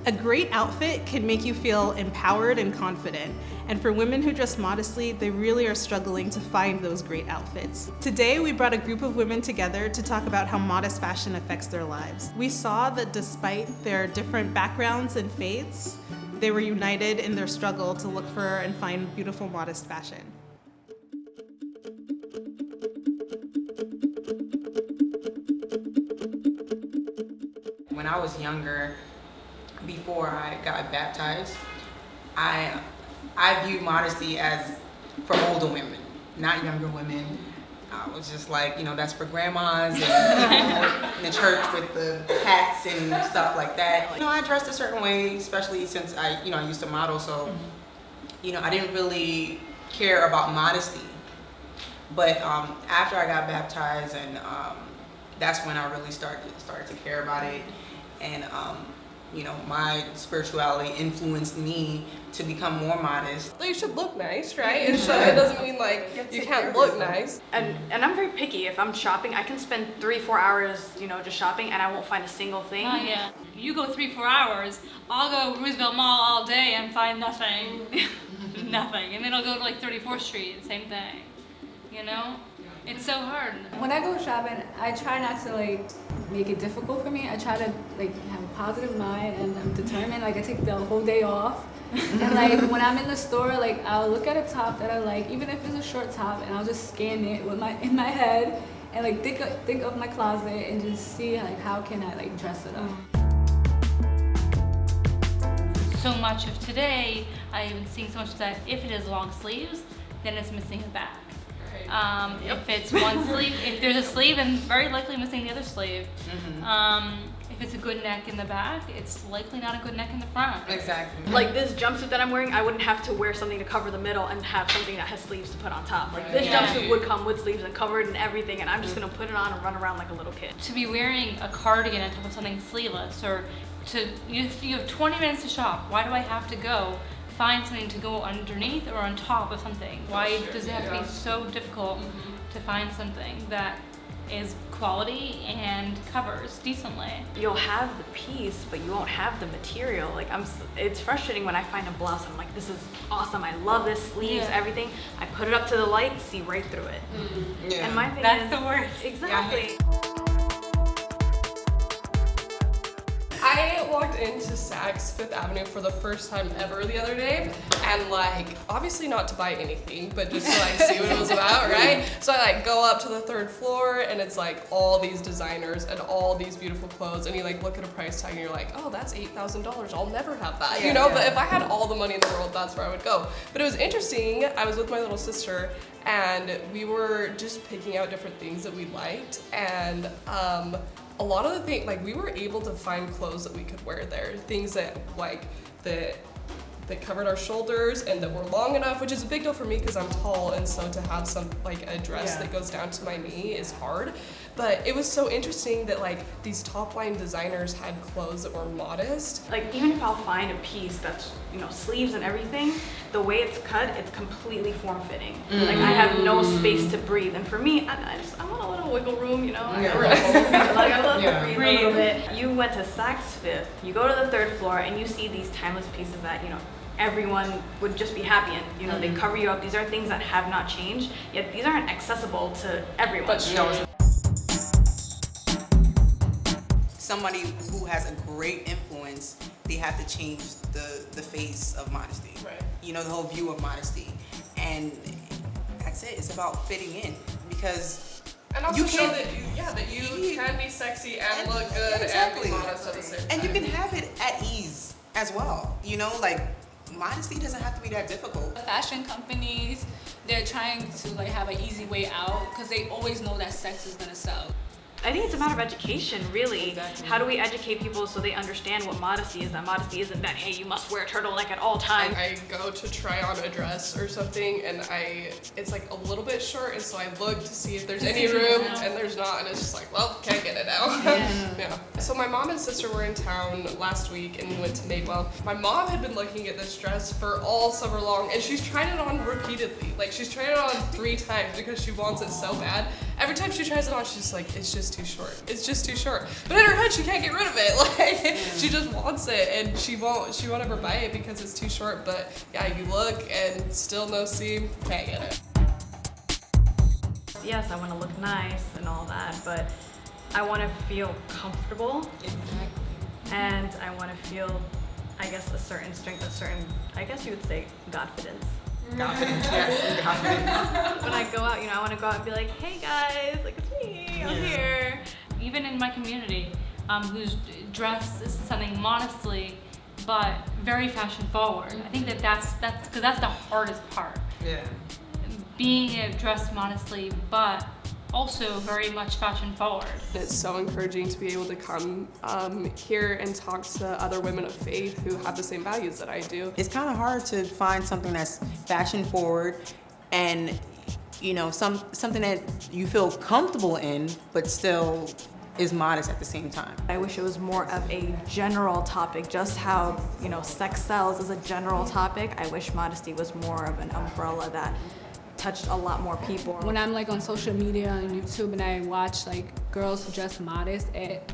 A great outfit can make you feel empowered and confident. And for women who dress modestly, they really are struggling to find those great outfits. Today, we brought a group of women together to talk about how modest fashion affects their lives. We saw that despite their different backgrounds and faiths, they were united in their struggle to look for and find beautiful, modest fashion. When I was younger, before I got baptized, I viewed modesty as for older women, not younger women. I was just like, that's for grandmas and people in the church with the hats and stuff like that. I dressed a certain way, especially since I used to model, so I didn't really care about modesty. But after I got baptized, and that's when I really started to care about it, and my spirituality influenced me to become more modest. You should look nice, right? And so it doesn't mean you can't look nice. And I'm very picky. If I'm shopping, I can spend 3-4 hours, just shopping, and I won't find a single thing. Oh yeah. You go 3-4 hours, I'll go Roosevelt Mall all day and find nothing. Nothing. And then I'll go to 34th Street, same thing. It's so hard. When I go shopping, I try not to make it difficult for me. I try to have a positive mind, and I'm determined. I take the whole day off. And when I'm in the store, I'll look at a top that I like, even if it's a short top, and I'll just scan it in my head and think of my closet and just see how can I dress it up. So much of today, I've been seeing so much that if it is long sleeves, then it's missing the back. If it's one sleeve, if there's a sleeve, and very likely missing the other sleeve. If it's a good neck in the back, it's likely not a good neck in the front. Exactly. This jumpsuit that I'm wearing, I wouldn't have to wear something to cover the middle and have something that has sleeves to put on top. This jumpsuit would come with sleeves and covered and everything, and I'm just gonna put it on and run around like a little kid. To be wearing a cardigan on top of something sleeveless, or you have 20 minutes to shop, why do I have to go find something to go underneath or on top of something? Why does it have to be so difficult to find something that is quality and covers decently? You'll have the piece, but you won't have the material. It's frustrating when I find a blouse and I'm like, this is awesome, I love this, sleeves, everything. I put it up to the light, see right through it. And my thing That's the worst. Exactly. I walked into Saks Fifth Avenue for the first time ever the other day, and obviously not to buy anything, but just to see what it was about, right? So I go up to the 3rd floor, and it's all these designers and all these beautiful clothes, and you look at a price tag and you're like, oh, that's $8,000, I'll never have that, But if I had all the money in the world, that's where I would go. But it was interesting. I was with my little sister, and we were just picking out different things that we liked, and a lot of the things, we were able to find clothes that we could wear there, things that that covered our shoulders and that were long enough, which is a big deal for me because I'm tall, and so to have some a dress that goes down to my knee is hard. But it was so interesting that these top line designers had clothes that were modest. Even if I'll find a piece that's sleeves and everything, the way it's cut, it's completely form-fitting. I have no space to breathe, and for me, I want a little wiggle room, I love to breathe a little bit. You went to Saks Fifth, you go to the 3rd floor, and you see these timeless pieces that everyone would just be happy in. They cover you up. These are things that have not changed, yet these aren't accessible to everyone. But Somebody who has a great influence, they have to change the face of modesty. Right. The whole view of modesty. And that's it. It's about fitting in, because and also show that you can be sexy and look good and be modest at the same time. And you can have it at ease as well. Modesty doesn't have to be that difficult. Fashion companies, they're trying to have an easy way out because they always know that sex is gonna sell. I think it's a matter of education, really. Exactly. How do we educate people so they understand what modesty is? That modesty isn't that, hey, you must wear a turtleneck at all times. I go to try on a dress or something, and it's a little bit short, and so I look to see if there's any room, and there's not, and it's just well, can't get it now. Yeah. So my mom and sister were in town last week, and we went to Madewell. My mom had been looking at this dress for all summer long, and she's tried it on repeatedly. She's tried it on 3 times because she wants it so bad. every time she tries it on, she's just like, it's just too short. It's just too short. But in her head, she can't get rid of it. Like, she just wants it, and she won't ever buy it because it's too short. But yeah, you look and still no seam, can't get it. Yes, I want to look nice and all that, but I want to feel comfortable. Exactly. And I want to feel, I guess, a certain strength, I guess you would say, confidence. Confidence, yes, confidence. When I go out, I want to go out and be like, hey guys, like, it's me, I'm here. Even in my community, who's dressed something modestly, but very fashion forward. I think that's because that's the hardest part. Yeah. Being dressed modestly, but also very much fashion forward. It's so encouraging to be able to come here and talk to other women of faith who have the same values that I do. It's kind of hard to find something that's fashion forward and, something that you feel comfortable in, but still is modest at the same time. I wish it was more of a general topic, just how, sex sells is a general topic. I wish modesty was more of an umbrella that touched a lot more people. When I'm like on social media and YouTube and I watch like girls who dress modest, it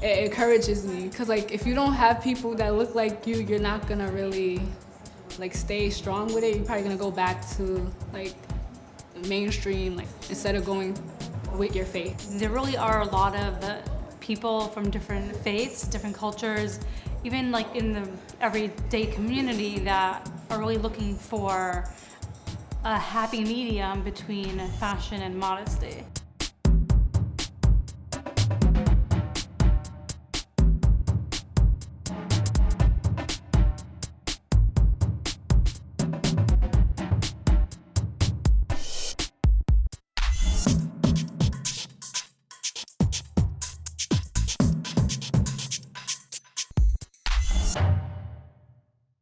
encourages me, because like if you don't have people that look like you, you're not gonna really like stay strong with it. You're probably gonna go back to like mainstream, like instead of going with your faith. There really are a lot of people from different faiths, different cultures, even like in the everyday community that are really looking for a happy medium between fashion and modesty.